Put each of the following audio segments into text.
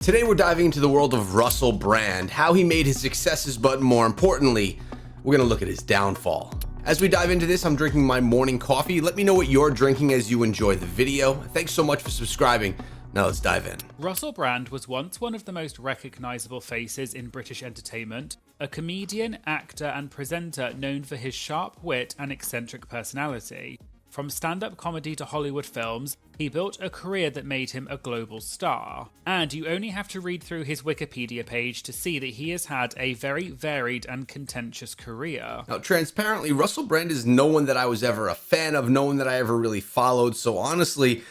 Today we're diving into the world of Russell Brand, how he made his successes, but more importantly, we're gonna look at his downfall. As we dive into this, I'm drinking my morning coffee. Let me know what you're drinking as you enjoy the video. Thanks so much for subscribing. Now let's dive in. Russell Brand was once one of the most recognisable faces in British entertainment, a comedian, actor and presenter known for his sharp wit and eccentric personality. From stand-up comedy to Hollywood films, he built a career that made him a global star. And you only have to read through his Wikipedia page to see that he has had a very varied and contentious career. Now, transparently, Russell Brand is no one that I was ever a fan of, no one that I ever really followed. So honestly,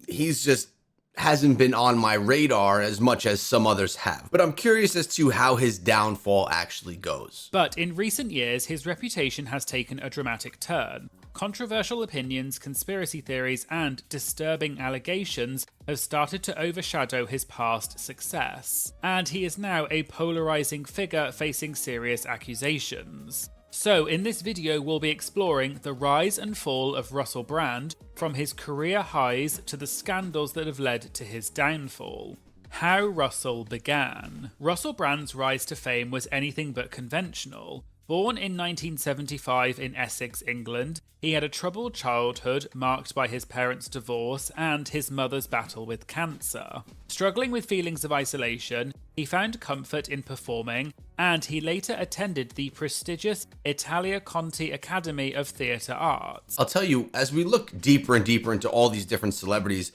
he's just hasn't been on my radar as much as some others have. But I'm curious as to how his downfall actually goes. But in recent years, his reputation has taken a dramatic turn. Controversial opinions, conspiracy theories, and disturbing allegations have started to overshadow his past success. And he is now a polarizing figure facing serious accusations. So in this video we'll be exploring the rise and fall of Russell Brand, from his career highs to the scandals that have led to his downfall. How Russell began. Russell Brand's rise to fame was anything but conventional. Born in 1975 in Essex, England, he had a troubled childhood marked by his parents' divorce and his mother's battle with cancer. Struggling with feelings of isolation, he found comfort in performing, and he later attended the prestigious Italia Conti Academy of Theatre Arts. I'll tell you, as we look deeper and deeper into all these different celebrities,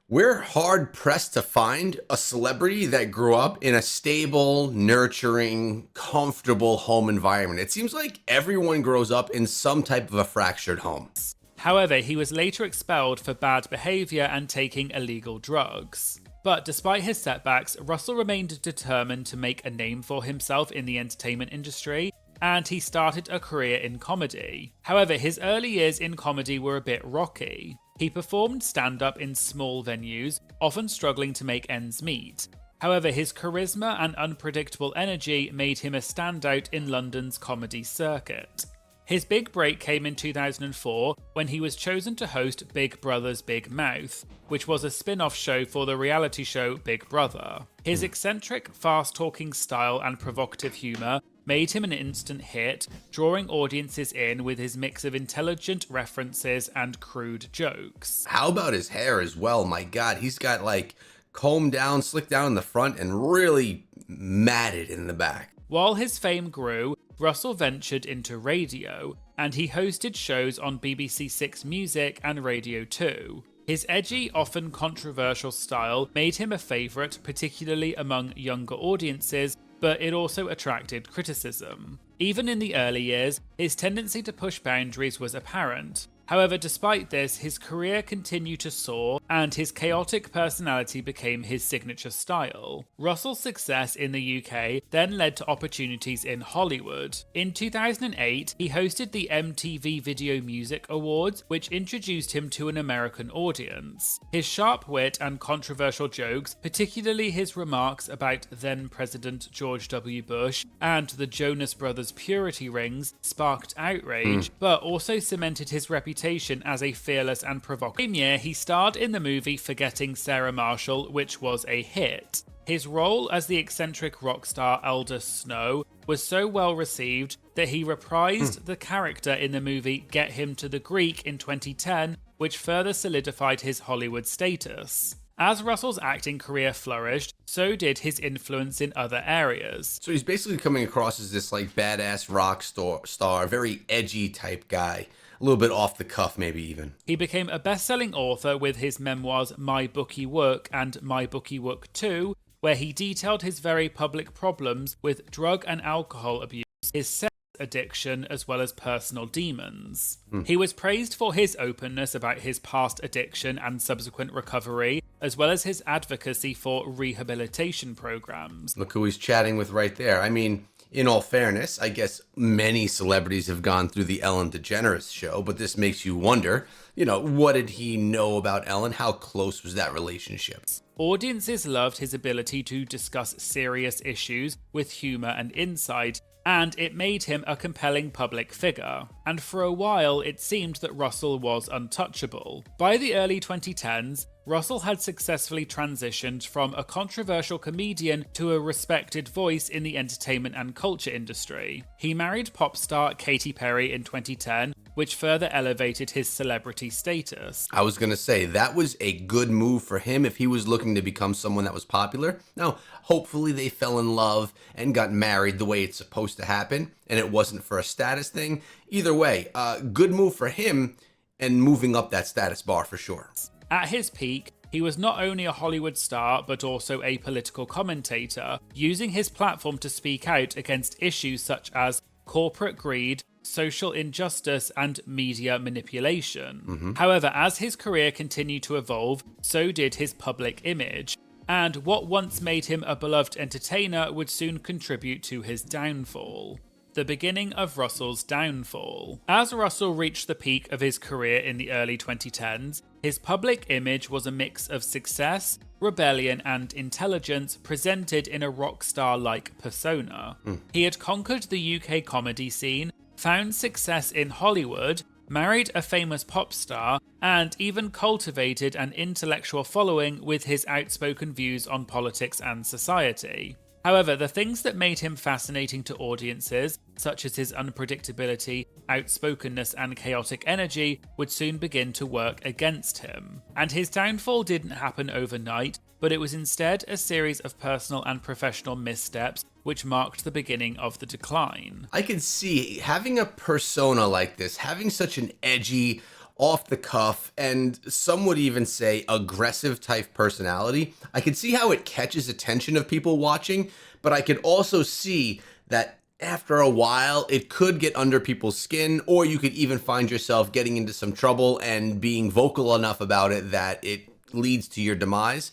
we're hard pressed to find a celebrity that grew up in a stable, nurturing, comfortable home environment. It seems like everyone grows up in some type of a fractured home. However, he was later expelled for bad behaviour and taking illegal drugs. But despite his setbacks, Russell remained determined to make a name for himself in the entertainment industry, and he started a career in comedy. However, his early years in comedy were a bit rocky. He performed stand-up in small venues, often struggling to make ends meet. However, his charisma and unpredictable energy made him a standout in London's comedy circuit. His big break came in 2004 when he was chosen to host Big Brother's Big Mouth, which was a spin-off show for the reality show Big Brother. His eccentric, fast-talking style and provocative humour made him an instant hit, drawing audiences in with his mix of intelligent references and crude jokes. How about his hair as well? My God, he's got like combed down, slicked down in the front, and really matted in the back. While his fame grew, Russell ventured into radio, and he hosted shows on BBC Six Music and Radio 2. His edgy, often controversial style made him a favourite, particularly among younger audiences, but it also attracted criticism. Even in the early years, his tendency to push boundaries was apparent. However, despite this, his career continued to soar, and his chaotic personality became his signature style. Russell's success in the UK then led to opportunities in Hollywood. In 2008, he hosted the MTV Video Music Awards, which introduced him to an American audience. His sharp wit and controversial jokes, particularly his remarks about then-President George W. Bush and the Jonas Brothers purity rings, sparked outrage, but also cemented his reputation as a fearless and provocative. Same year, he starred in the movie Forgetting Sarah Marshall, which was a hit. His role as the eccentric rock star Aldous Snow was so well received that he reprised the character in the movie Get Him to the Greek in 2010, which further solidified his Hollywood status. As Russell's acting career flourished, so did his influence in other areas. So he's basically coming across as this like badass rock star, very edgy type guy. A little bit off the cuff, maybe even. He became a best-selling author with his memoirs My Bookie Work and My Bookie Work 2, where he detailed his very public problems with drug and alcohol abuse, his sex addiction, as well as personal demons. He was praised for his openness about his past addiction and subsequent recovery, as well as his advocacy for rehabilitation programs. Look who he's chatting with right there. I mean, in all fairness, I guess many celebrities have gone through the Ellen DeGeneres show, but this makes you wonder, what did he know about Ellen? How close was that relationship? Audiences loved his ability to discuss serious issues with humour and insight, and it made him a compelling public figure. And for a while, it seemed that Russell was untouchable. By the early 2010s, Russell had successfully transitioned from a controversial comedian to a respected voice in the entertainment and culture industry. He married pop star Katy Perry in 2010, which further elevated his celebrity status. I was going to say, that was a good move for him if he was looking to become someone that was popular. Now, hopefully they fell in love and got married the way it's supposed to happen, and it wasn't for a status thing. Either way, good move for him and moving up that status bar for sure. At his peak, he was not only a Hollywood star, but also a political commentator, using his platform to speak out against issues such as corporate greed, social injustice, and media manipulation. However, as his career continued to evolve, so did his public image, and what once made him a beloved entertainer would soon contribute to his downfall. The beginning of Russell's downfall. As Russell reached the peak of his career in the early 2010s, his public image was a mix of success, rebellion, and intelligence presented in a rock star-like persona. He had conquered the UK comedy scene, found success in Hollywood, married a famous pop star, and even cultivated an intellectual following with his outspoken views on politics and society. However, the things that made him fascinating to audiences, such as his unpredictability, outspokenness, and chaotic energy, would soon begin to work against him. And his downfall didn't happen overnight, but it was instead a series of personal and professional missteps which marked the beginning of the decline. I can see having a persona like this, having such an edgy, off the cuff, and some would even say aggressive type personality. I can see how it catches attention of people watching, but I could also see that after a while it could get under people's skin, or you could even find yourself getting into some trouble and being vocal enough about it that it leads to your demise.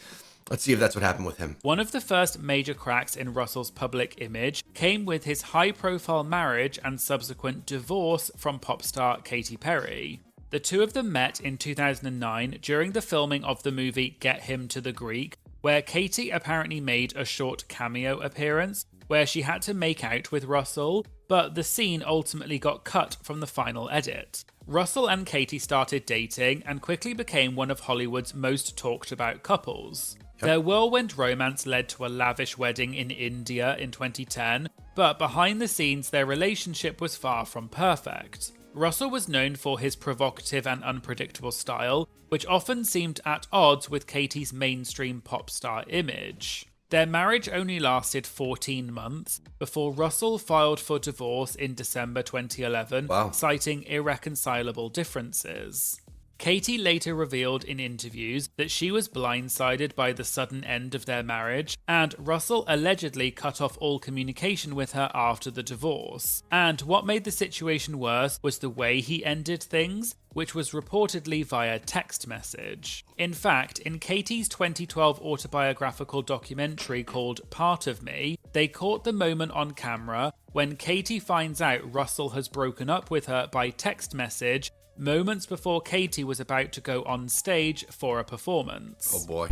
Let's see if that's what happened with him. One of the first major cracks in Russell's public image came with his high-profile marriage and subsequent divorce from pop star Katy Perry. The two of them met in 2009 during the filming of the movie Get Him to the Greek, where Katy apparently made a short cameo appearance where she had to make out with Russell, but the scene ultimately got cut from the final edit. Russell and Katy started dating and quickly became one of Hollywood's most talked about couples. Their whirlwind romance led to a lavish wedding in India in 2010, but behind the scenes their relationship was far from perfect. Russell was known for his provocative and unpredictable style, which often seemed at odds with Katy's mainstream pop star image. Their marriage only lasted 14 months before Russell filed for divorce in December 2011, citing irreconcilable differences. Katy later revealed in interviews that she was blindsided by the sudden end of their marriage, and Russell allegedly cut off all communication with her after the divorce. And what made the situation worse was the way he ended things, which was reportedly via text message. In fact, in Katy's 2012 autobiographical documentary called Part of Me, they caught the moment on camera when Katy finds out Russell has broken up with her by text message moments before Katy was about to go on stage for a performance. Oh boy.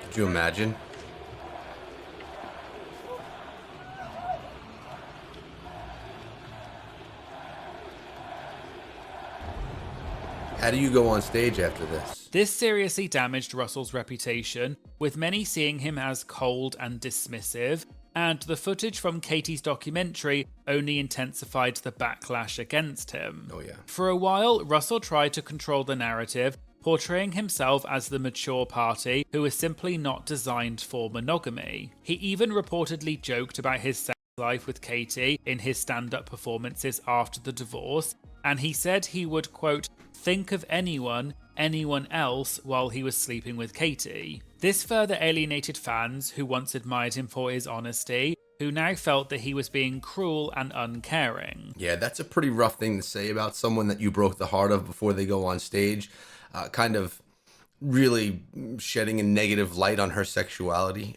Could you imagine? How do you go on stage after this? This seriously damaged Russell's reputation, with many seeing him as cold and dismissive, and the footage from Katy's documentary only intensified the backlash against him. Oh yeah. For a while, Russell tried to control the narrative, portraying himself as the mature party who is simply not designed for monogamy. He even reportedly joked about his sex life with Katy in his stand-up performances after the divorce, and he said he would, quote, think of anyone else while he was sleeping with Katy. This further alienated fans who once admired him for his honesty, who now felt that he was being cruel and uncaring. Yeah, that's a pretty rough thing to say about someone that you broke the heart of before they go on stage. Kind of really shedding a negative light on her sexuality.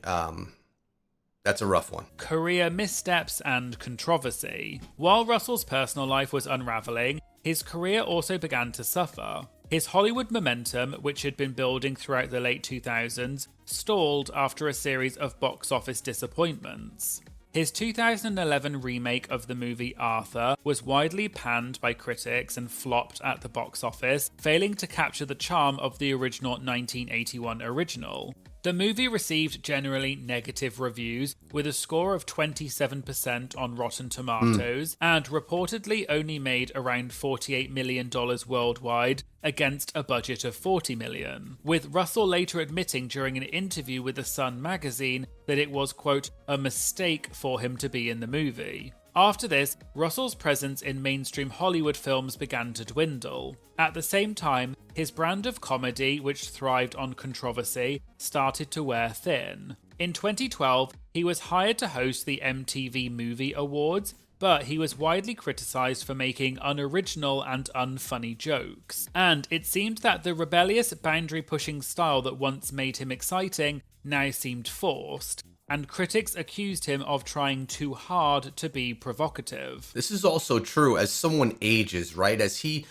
That's a rough one. Career missteps and controversy. While Russell's personal life was unraveling, his career also began to suffer. His Hollywood momentum, which had been building throughout the late 2000s, stalled after a series of box office disappointments. His 2011 remake of the movie Arthur was widely panned by critics and flopped at the box office, failing to capture the charm of the original 1981 original. The movie received generally negative reviews, with a score of 27% on Rotten Tomatoes, and reportedly only made around $48 million worldwide against a budget of $40 million, with Russell later admitting during an interview with The Sun magazine that it was, quote, a mistake for him to be in the movie. After this, Russell's presence in mainstream Hollywood films began to dwindle. At the same time, his brand of comedy, which thrived on controversy, started to wear thin. In 2012, he was hired to host the MTV Movie Awards, but he was widely criticised for making unoriginal and unfunny jokes. And it seemed that the rebellious, boundary-pushing style that once made him exciting now seemed forced, and critics accused him of trying too hard to be provocative. This is also true as someone ages, right? As he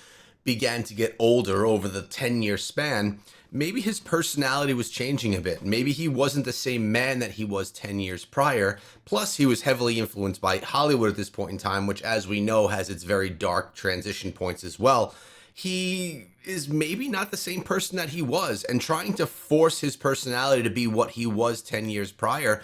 began to get older over the 10-year span, maybe his personality was changing a bit. Maybe he wasn't the same man that he was 10 years prior. Plus, he was heavily influenced by Hollywood at this point in time, which, as we know, has its very dark transition points as well. He is maybe not the same person that he was, and trying to force his personality to be what he was 10 years prior,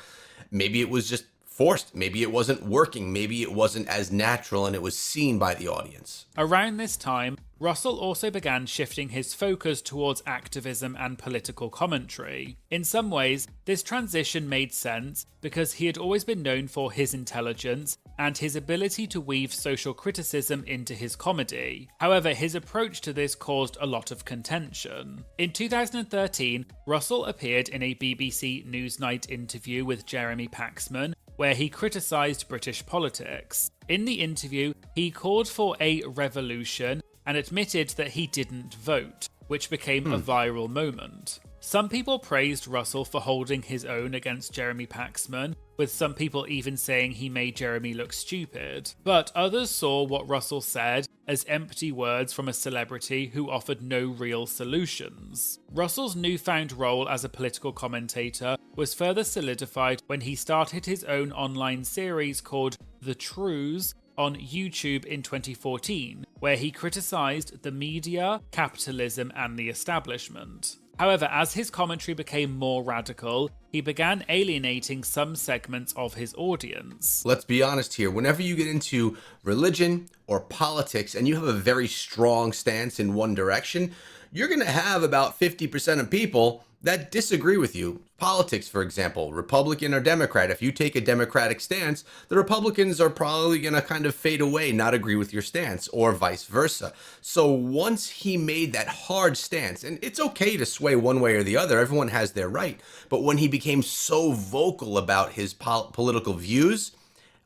maybe it was just forced. Maybe it wasn't working. Maybe it wasn't as natural and it was seen by the audience. Around this time, Russell also began shifting his focus towards activism and political commentary. In some ways, this transition made sense because he had always been known for his intelligence and his ability to weave social criticism into his comedy. However, his approach to this caused a lot of contention. In 2013, Russell appeared in a BBC Newsnight interview with Jeremy Paxman, where he criticised British politics. In the interview, he called for a revolution and admitted that he didn't vote, which became a viral moment. Some people praised Russell for holding his own against Jeremy Paxman, with some people even saying he made Jeremy look stupid. But others saw what Russell said as empty words from a celebrity who offered no real solutions. Russell's newfound role as a political commentator was further solidified when he started his own online series called The Trues on YouTube in 2014, where he criticised the media, capitalism, and the establishment. However, as his commentary became more radical, he began alienating some segments of his audience. Let's be honest here. Whenever you get into religion or politics and you have a very strong stance in one direction, you're going to have about 50% of people that disagree with you. Politics, for example, Republican or Democrat. If you take a Democratic stance, the Republicans are probably going to kind of fade away, not agree with your stance, or vice versa. So once he made that hard stance, and it's okay to sway one way or the other, everyone has their right, but when he became so vocal about his political views,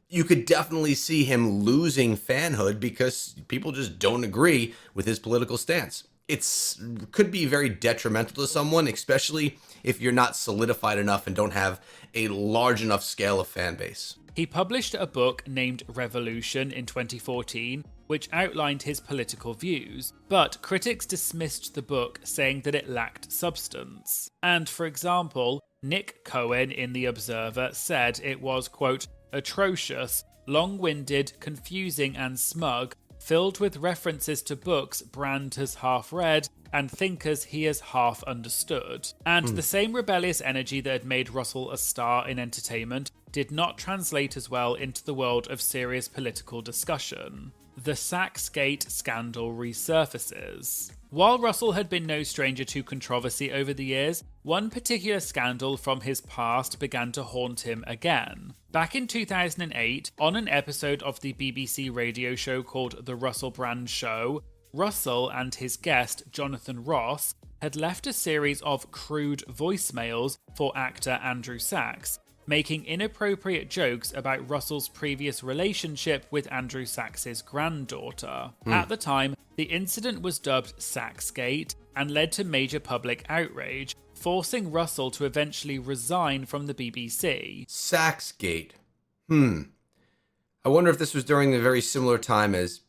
you could definitely see him losing fanhood because people just don't agree with his political stance. Could be very detrimental to someone, especially if you're not solidified enough and don't have a large enough scale of fan base. He published a book named Revolution in 2014, which outlined his political views, but critics dismissed the book, saying that it lacked substance. And for example, Nick Cohen in The Observer said it was, quote, atrocious, long-winded, confusing and smug, filled with references to books Brand has half read and thinkers he has half understood. And the same rebellious energy that had made Russell a star in entertainment did not translate as well into the world of serious political discussion. The Saxgate scandal resurfaces. While Russell had been no stranger to controversy over the years, one particular scandal from his past began to haunt him again. Back in 2008, on an episode of the BBC radio show called The Russell Brand Show, Russell and his guest, Jonathan Ross, had left a series of crude voicemails for actor Andrew Sachs, making inappropriate jokes about Russell's previous relationship with Andrew Sachs's granddaughter. At the time, the incident was dubbed Saxgate and led to major public outrage, forcing Russell to eventually resign from the BBC. Saxgate. I wonder if this was during the very similar time as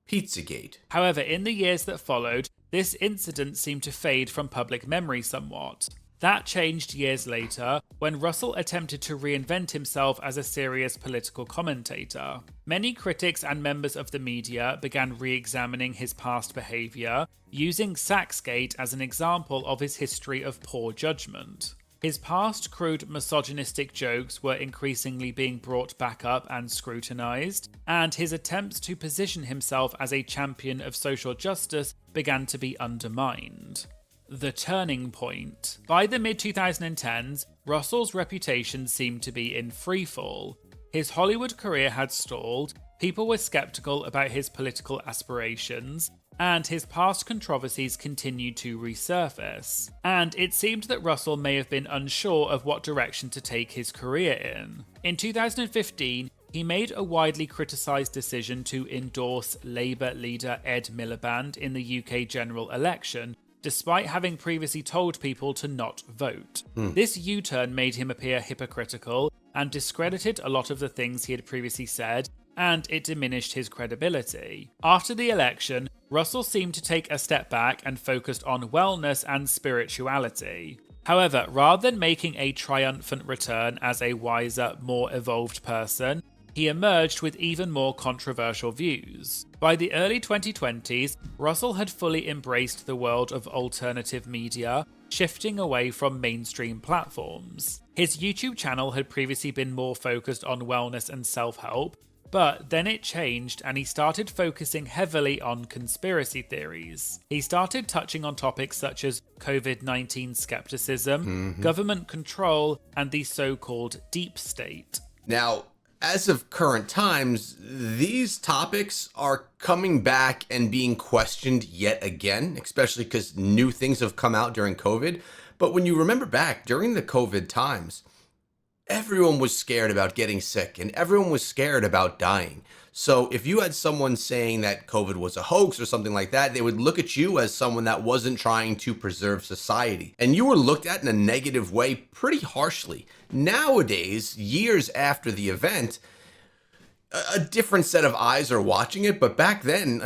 Pizzagate. However, in the years that followed, this incident seemed to fade from public memory somewhat. That changed years later when Russell attempted to reinvent himself as a serious political commentator. Many critics and members of the media began re-examining his past behaviour, using Saxgate as an example of his history of poor judgment. His past crude misogynistic jokes were increasingly being brought back up and scrutinised, and his attempts to position himself as a champion of social justice began to be undermined. The turning point. By the mid-2010s, Russell's reputation seemed to be in freefall. His Hollywood career had stalled, people were skeptical about his political aspirations, and his past controversies continued to resurface. And it seemed that Russell may have been unsure of what direction to take his career in. In 2015, he made a widely criticised decision to endorse Labour leader Ed Miliband in the UK general election, despite having previously told people to not vote. This U-turn made him appear hypocritical and discredited a lot of the things he had previously said, and it diminished his credibility. After the election, Russell seemed to take a step back and focused on wellness and spirituality. However, rather than making a triumphant return as a wiser, more evolved person, he emerged with even more controversial views. By the early 2020s, Russell had fully embraced the world of alternative media, shifting away from mainstream platforms. His YouTube channel had previously been more focused on wellness and self-help, but then it changed and he started focusing heavily on conspiracy theories. He started touching on topics such as COVID-19 skepticism, government control, and the so-called deep state. Now, as of current times, these topics are coming back and being questioned yet again, especially because new things have come out during COVID. But when you remember back during the COVID times, everyone was scared about getting sick and everyone was scared about dying. So if you had someone saying that COVID was a hoax or something like that, they would look at you as someone that wasn't trying to preserve society. And you were looked at in a negative way pretty harshly. Nowadays, years after the event, a different set of eyes are watching it. But back then,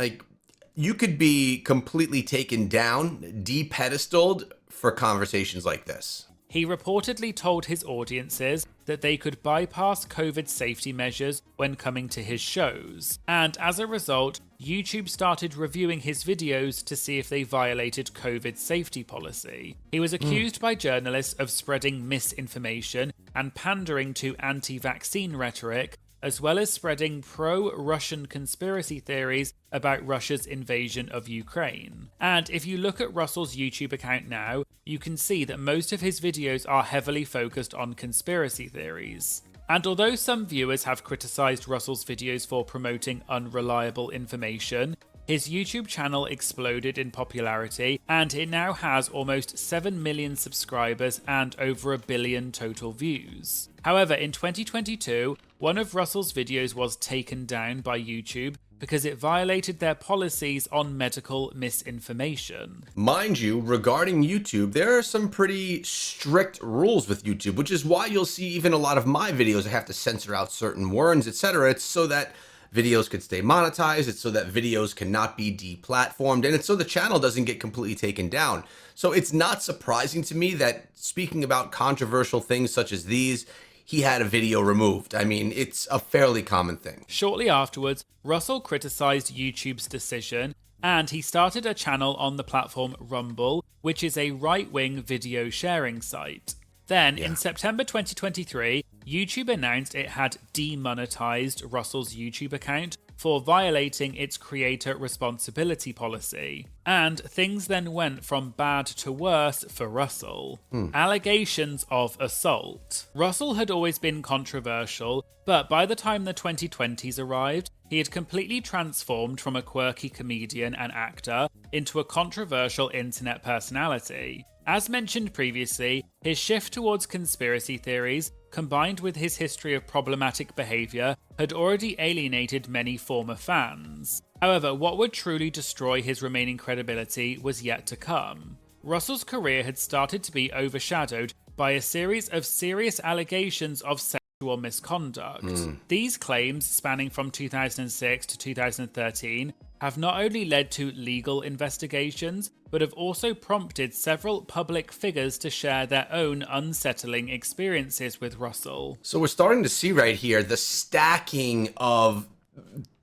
you could be completely taken down, de-pedestaled for conversations like this. He reportedly told his audiences that they could bypass COVID safety measures when coming to his shows, and as a result, YouTube started reviewing his videos to see if they violated COVID safety policy. He was accused by journalists of spreading misinformation and pandering to anti-vaccine rhetoric, as well as spreading pro-Russian conspiracy theories about Russia's invasion of Ukraine. And if you look at Russell's YouTube account now, you can see that most of his videos are heavily focused on conspiracy theories. And although some viewers have criticised Russell's videos for promoting unreliable information, his YouTube channel exploded in popularity and it now has almost 7 million subscribers and over 1 billion total views. However, in 2022, one of Russell's videos was taken down by YouTube because it violated their policies on medical misinformation. Mind you, regarding YouTube, there are some pretty strict rules with YouTube, which is why you'll see even a lot of my videos, I have to censor out certain words, etc. It's so that videos could stay monetized, it's so that videos cannot be deplatformed, and it's so the channel doesn't get completely taken down. So it's not surprising to me that speaking about controversial things such as these, he had a video removed. I mean, it's a fairly common thing. Shortly afterwards, Russell criticized YouTube's decision, and he started a channel on the platform Rumble, which is a right-wing video sharing site. Then, in September 2023, YouTube announced it had demonetized Russell's YouTube account for violating its creator responsibility policy. And things then went from bad to worse for Russell. Allegations of assault. Russell had always been controversial, but by the time the 2020s arrived, he had completely transformed from a quirky comedian and actor into a controversial internet personality. As mentioned previously, his shift towards conspiracy theories, combined with his history of problematic behaviour, had already alienated many former fans. However, what would truly destroy his remaining credibility was yet to come. Russell's career had started to be overshadowed by a series of serious allegations of sexual misconduct. These claims, spanning from 2006 to 2013, have not only led to legal investigations, but have also prompted several public figures to share their own unsettling experiences with Russell. So we're starting to see right here the stacking of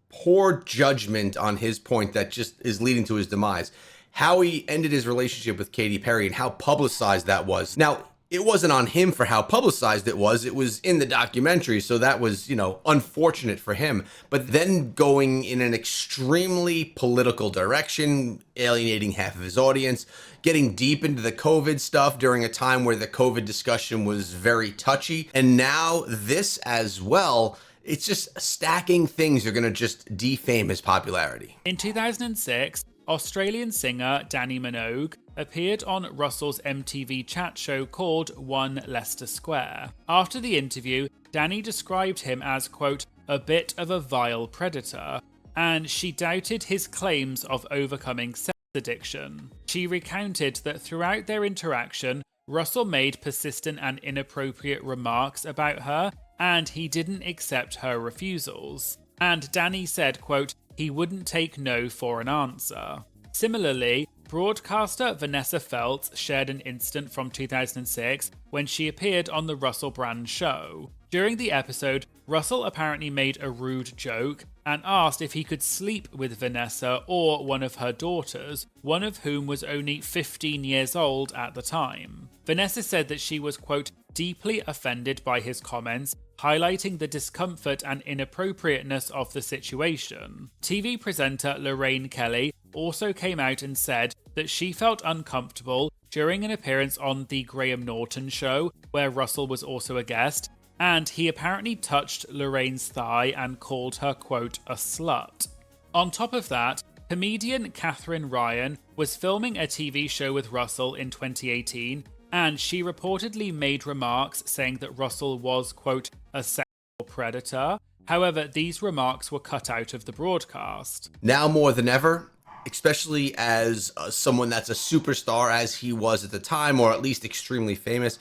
poor judgment on his point that just is leading to his demise. How he ended his relationship with Katy Perry and how publicized that was. Now, it wasn't on him for how publicized it was in the documentary, so that was, unfortunate for him. But then going in an extremely political direction, alienating half of his audience, getting deep into the COVID stuff during a time where the COVID discussion was very touchy, and now this as well. It's just stacking things are going to just defame his popularity. In 2006, Australian singer Danny Minogue appeared on Russell's MTV chat show called One Leicester Square. After the interview, Danny described him as, quote, a bit of a vile predator, and she doubted his claims of overcoming sex addiction. She recounted that throughout their interaction, Russell made persistent and inappropriate remarks about her, and he didn't accept her refusals. And Danny said, quote, he wouldn't take no for an answer. Similarly, broadcaster Vanessa Feltz shared an incident from 2006 when she appeared on the Russell Brand show. During the episode, Russell apparently made a rude joke and asked if he could sleep with Vanessa or one of her daughters, one of whom was only 15 years old at the time. Vanessa said that she was, quote, deeply offended by his comments, highlighting the discomfort and inappropriateness of the situation. TV presenter Lorraine Kelly also came out and said that she felt uncomfortable during an appearance on The Graham Norton Show, where Russell was also a guest, and he apparently touched Lorraine's thigh and called her, quote, a slut. On top of that, comedian Katherine Ryan was filming a TV show with Russell in 2018, and she reportedly made remarks saying that Russell was, quote, a sexual predator. However, these remarks were cut out of the broadcast. Now more than ever, especially as someone that's a superstar as he was at the time, or at least extremely famous,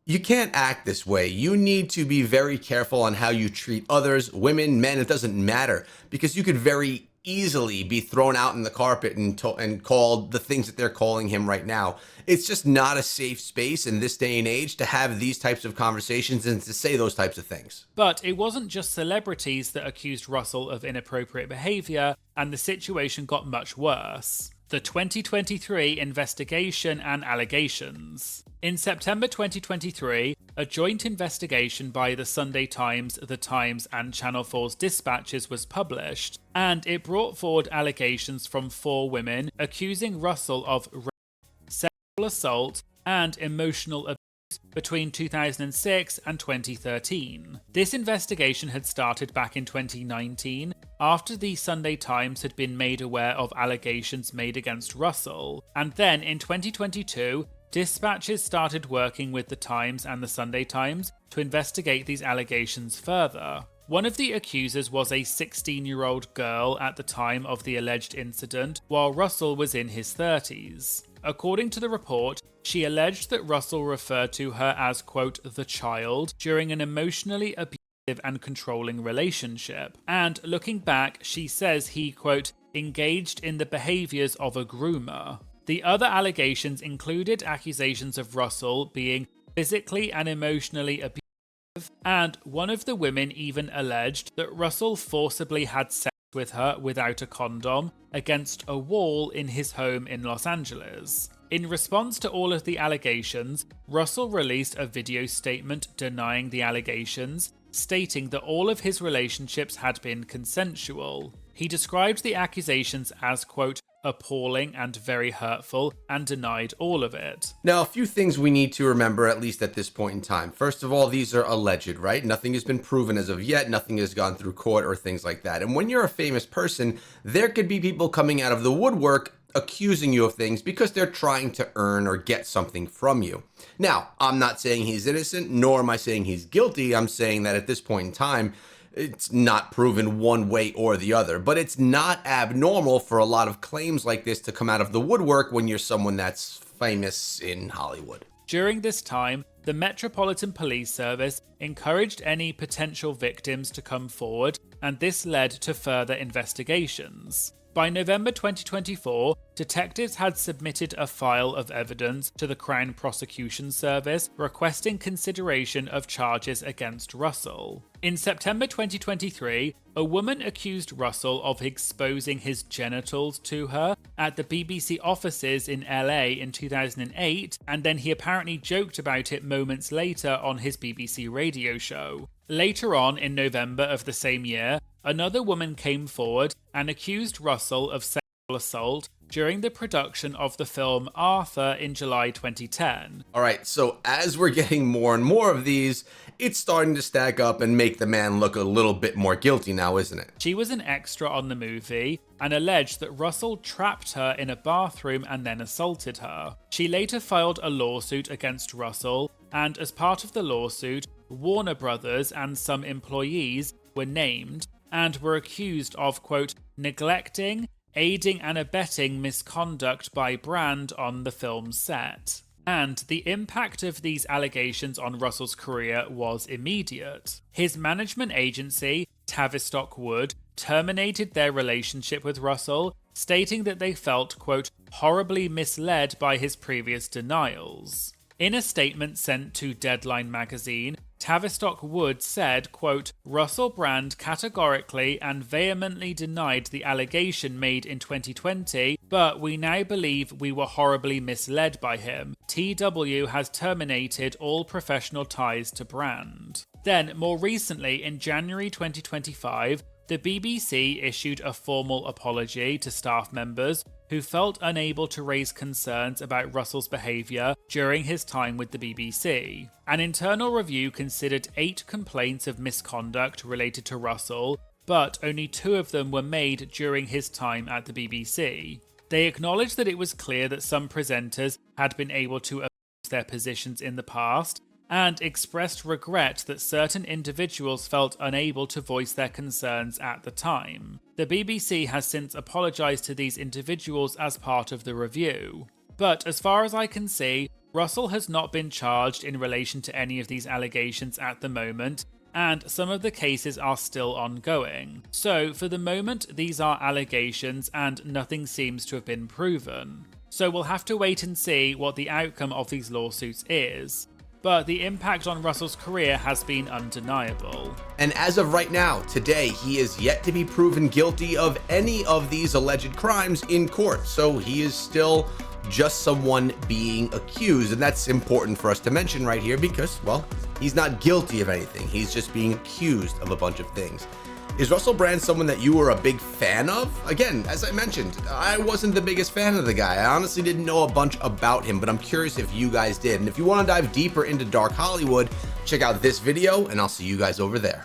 you can't act this way. You need to be very careful on how you treat others, women, men, it doesn't matter, because you could very easily be thrown out in the carpet and called the things that they're calling him right now. It's just not a safe space in this day and age to have these types of conversations and to say those types of things. But it wasn't just celebrities that accused Russell of inappropriate behavior, and the situation got much worse. The 2023 investigation and allegations. In September 2023, a joint investigation by the Sunday Times, The Times, and Channel 4's dispatches was published, and it brought forward allegations from 4 women accusing Russell of rape, sexual assault, and emotional abuse between 2006 and 2013. This investigation had started back in 2019 after the Sunday Times had been made aware of allegations made against Russell, and then in 2022, dispatches started working with the Times and the Sunday Times to investigate these allegations further. One of the accusers was a 16-year-old girl at the time of the alleged incident, while Russell was in his 30s. According to the report, she alleged that Russell referred to her as, quote, the child during an emotionally abusive and controlling relationship. And looking back, she says he, quote, engaged in the behaviors of a groomer. The other allegations included accusations of Russell being physically and emotionally abusive, and one of the women even alleged that Russell forcibly had sex with her without a condom against a wall in his home in Los Angeles. In response to all of the allegations, Russell released a video statement denying the allegations, stating that all of his relationships had been consensual. He described the accusations as, quote, appalling and very hurtful, and denied all of it. Now, a few things we need to remember, at least at this point in time. First of all, these are alleged, right? Nothing has been proven as of yet. Nothing has gone through court or things like that. And when you're a famous person, there could be people coming out of the woodwork accusing you of things because they're trying to earn or get something from you. Now, I'm not saying he's innocent, nor am I saying he's guilty. I'm saying that at this point in time, it's not proven one way or the other, but it's not abnormal for a lot of claims like this to come out of the woodwork when you're someone that's famous in Hollywood. During this time, the Metropolitan Police Service encouraged any potential victims to come forward, and this led to further investigations. By November 2024, detectives had submitted a file of evidence to the Crown Prosecution Service requesting consideration of charges against Russell. In September 2023, a woman accused Russell of exposing his genitals to her at the BBC offices in LA in 2008, and then he apparently joked about it moments later on his BBC radio show. Later on, in November of the same year, another woman came forward and accused Russell of sexual assault during the production of the film Arthur in July 2010. All right, so as we're getting more and more of these, it's starting to stack up and make the man look a little bit more guilty now, isn't it? She was an extra on the movie and alleged that Russell trapped her in a bathroom and then assaulted her. She later filed a lawsuit against Russell, and as part of the lawsuit, Warner Brothers and some employees were named and were accused of, quote, neglecting, aiding and abetting misconduct by Brand on the film set. And the impact of these allegations on Russell's career was immediate. His management agency, Tavistock Wood, terminated their relationship with Russell, stating that they felt, quote, horribly misled by his previous denials. In a statement sent to Deadline magazine, Tavistock Wood said, quote, Russell Brand categorically and vehemently denied the allegation made in 2020, but we now believe we were horribly misled by him. TW has terminated all professional ties to Brand. Then, more recently, in January 2025, the BBC issued a formal apology to staff members who felt unable to raise concerns about Russell's behaviour during his time with the BBC. An internal review considered 8 complaints of misconduct related to Russell, but only 2 of them were made during his time at the BBC. They acknowledged that it was clear that some presenters had been able to abuse their positions in the past, and expressed regret that certain individuals felt unable to voice their concerns at the time. The BBC has since apologised to these individuals as part of the review. But as far as I can see, Russell has not been charged in relation to any of these allegations at the moment, and some of the cases are still ongoing. So for the moment, these are allegations and nothing seems to have been proven. So we'll have to wait and see what the outcome of these lawsuits is. But the impact on Russell's career has been undeniable. And as of right now, today, he is yet to be proven guilty of any of these alleged crimes in court. So he is still just someone being accused. And that's important for us to mention right here because, well, he's not guilty of anything. He's just being accused of a bunch of things. Is Russell Brand someone that you were a big fan of? Again, as I mentioned, I wasn't the biggest fan of the guy. I honestly didn't know a bunch about him, but I'm curious if you guys did. And if you want to dive deeper into dark Hollywood, check out this video, and I'll see you guys over there.